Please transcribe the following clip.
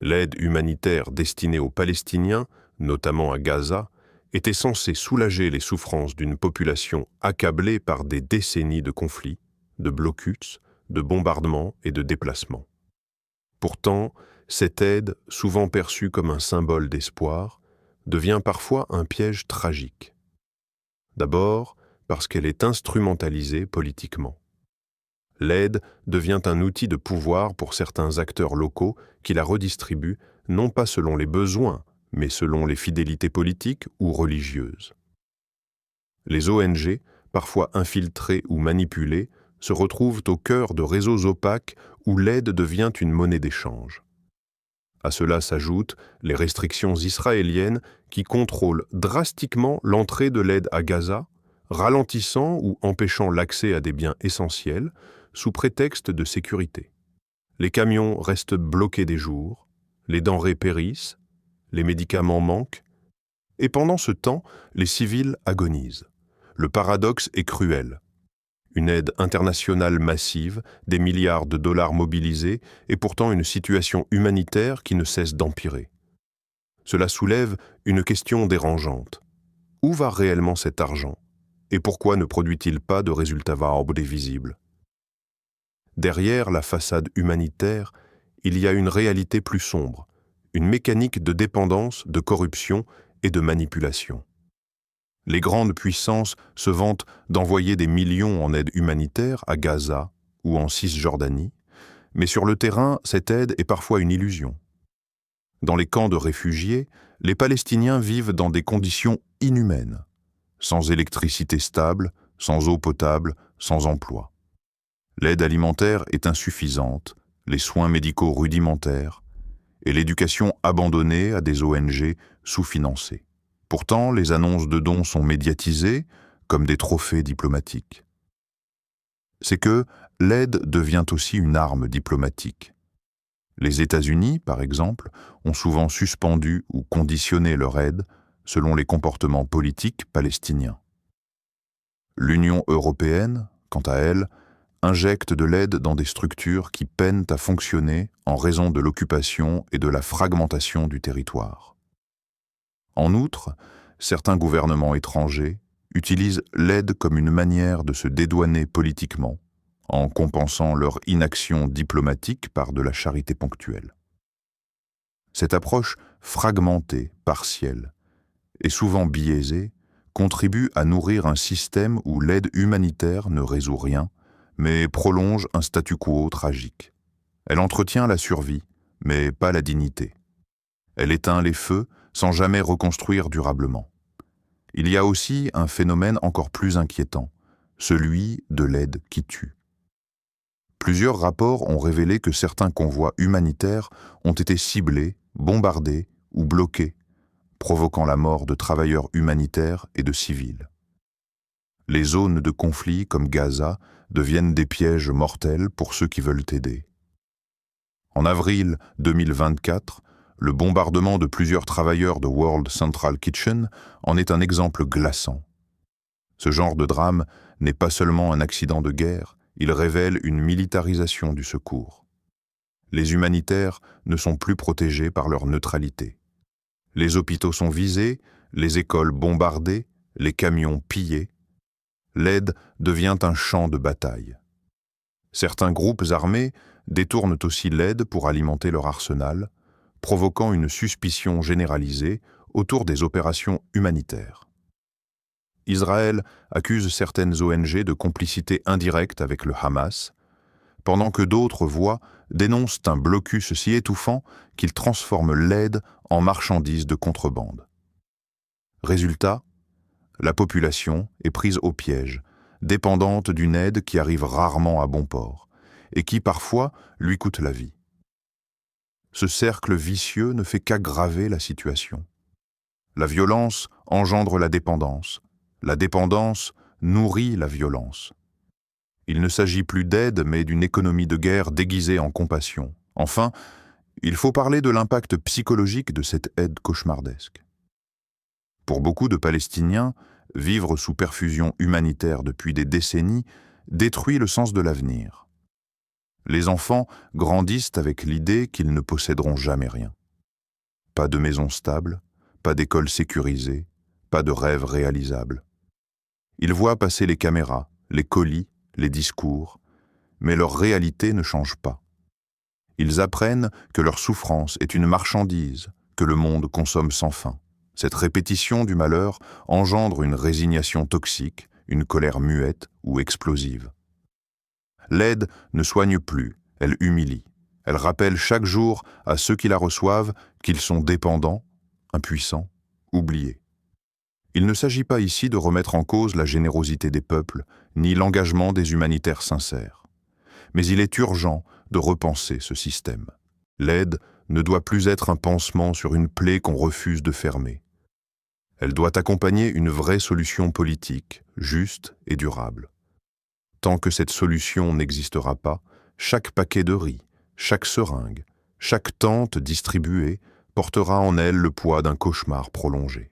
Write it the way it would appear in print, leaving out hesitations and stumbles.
L'aide humanitaire destinée aux Palestiniens, notamment à Gaza, était censée soulager les souffrances d'une population accablée par des décennies de conflits, de blocus, de bombardements et de déplacements. Pourtant, cette aide, souvent perçue comme un symbole d'espoir, devient parfois un piège tragique. D'abord, parce qu'elle est instrumentalisée politiquement. L'aide devient un outil de pouvoir pour certains acteurs locaux qui la redistribuent non pas selon les besoins, mais selon les fidélités politiques ou religieuses. Les ONG, parfois infiltrées ou manipulées, se retrouvent au cœur de réseaux opaques où l'aide devient une monnaie d'échange. À cela s'ajoutent les restrictions israéliennes qui contrôlent drastiquement l'entrée de l'aide à Gaza, ralentissant ou empêchant l'accès à des biens essentiels sous prétexte de sécurité. Les camions restent bloqués des jours, les denrées périssent, les médicaments manquent, et pendant ce temps, les civils agonisent. Le paradoxe est cruel. Une aide internationale massive, des milliards de dollars mobilisés, et pourtant une situation humanitaire qui ne cesse d'empirer. Cela soulève une question dérangeante. Où va réellement cet argent? Et pourquoi ne produit-il pas de résultats visibles? Derrière la façade humanitaire, il y a une réalité plus sombre, une mécanique de dépendance, de corruption et de manipulation. Les grandes puissances se vantent d'envoyer des millions en aide humanitaire à Gaza ou en Cisjordanie, mais sur le terrain, cette aide est parfois une illusion. Dans les camps de réfugiés, les Palestiniens vivent dans des conditions inhumaines, sans électricité stable, sans eau potable, sans emploi. L'aide alimentaire est insuffisante, les soins médicaux rudimentaires et l'éducation abandonnée à des ONG sous-financées. Pourtant, les annonces de dons sont médiatisées comme des trophées diplomatiques. C'est que l'aide devient aussi une arme diplomatique. Les États-Unis, par exemple, ont souvent suspendu ou conditionné leur aide selon les comportements politiques palestiniens. L'Union européenne, quant à elle, injecte de l'aide dans des structures qui peinent à fonctionner en raison de l'occupation et de la fragmentation du territoire. En outre, certains gouvernements étrangers utilisent l'aide comme une manière de se dédouaner politiquement, en compensant leur inaction diplomatique par de la charité ponctuelle. Cette approche fragmentée, partielle, et souvent biaisée, contribue à nourrir un système où l'aide humanitaire ne résout rien, mais prolonge un statu quo tragique. Elle entretient la survie, mais pas la dignité. Elle éteint les feux sans jamais reconstruire durablement. Il y a aussi un phénomène encore plus inquiétant, celui de l'aide qui tue. Plusieurs rapports ont révélé que certains convois humanitaires ont été ciblés, bombardés ou bloqués, provoquant la mort de travailleurs humanitaires et de civils. Les zones de conflit comme Gaza deviennent des pièges mortels pour ceux qui veulent aider. En avril 2024, le bombardement de plusieurs travailleurs de World Central Kitchen en est un exemple glaçant. Ce genre de drame n'est pas seulement un accident de guerre, il révèle une militarisation du secours. Les humanitaires ne sont plus protégés par leur neutralité. Les hôpitaux sont visés, les écoles bombardées, les camions pillés. L'aide devient un champ de bataille. Certains groupes armés détournent aussi l'aide pour alimenter leur arsenal, provoquant une suspicion généralisée autour des opérations humanitaires. Israël accuse certaines ONG de complicité indirecte avec le Hamas, pendant que d'autres voix dénoncent un blocus si étouffant qu'il transforme l'aide en marchandise de contrebande. Résultat, la population est prise au piège, dépendante d'une aide qui arrive rarement à bon port et qui parfois lui coûte la vie. Ce cercle vicieux ne fait qu'aggraver la situation. La violence engendre la dépendance nourrit la violence. Il ne s'agit plus d'aide mais d'une économie de guerre déguisée en compassion. Enfin, il faut parler de l'impact psychologique de cette aide cauchemardesque. Pour beaucoup de Palestiniens, vivre sous perfusion humanitaire depuis des décennies détruit le sens de l'avenir. Les enfants grandissent avec l'idée qu'ils ne posséderont jamais rien. Pas de maison stable, pas d'école sécurisée, pas de rêve réalisable. Ils voient passer les caméras, les colis, les discours, mais leur réalité ne change pas. Ils apprennent que leur souffrance est une marchandise, que le monde consomme sans fin. Cette répétition du malheur engendre une résignation toxique, une colère muette ou explosive. L'aide ne soigne plus, elle humilie. Elle rappelle chaque jour à ceux qui la reçoivent qu'ils sont dépendants, impuissants, oubliés. Il ne s'agit pas ici de remettre en cause la générosité des peuples, ni l'engagement des humanitaires sincères. Mais il est urgent de repenser ce système. L'aide ne doit plus être un pansement sur une plaie qu'on refuse de fermer. Elle doit accompagner une vraie solution politique, juste et durable. Tant que cette solution n'existera pas, chaque paquet de riz, chaque seringue, chaque tente distribuée portera en elle le poids d'un cauchemar prolongé.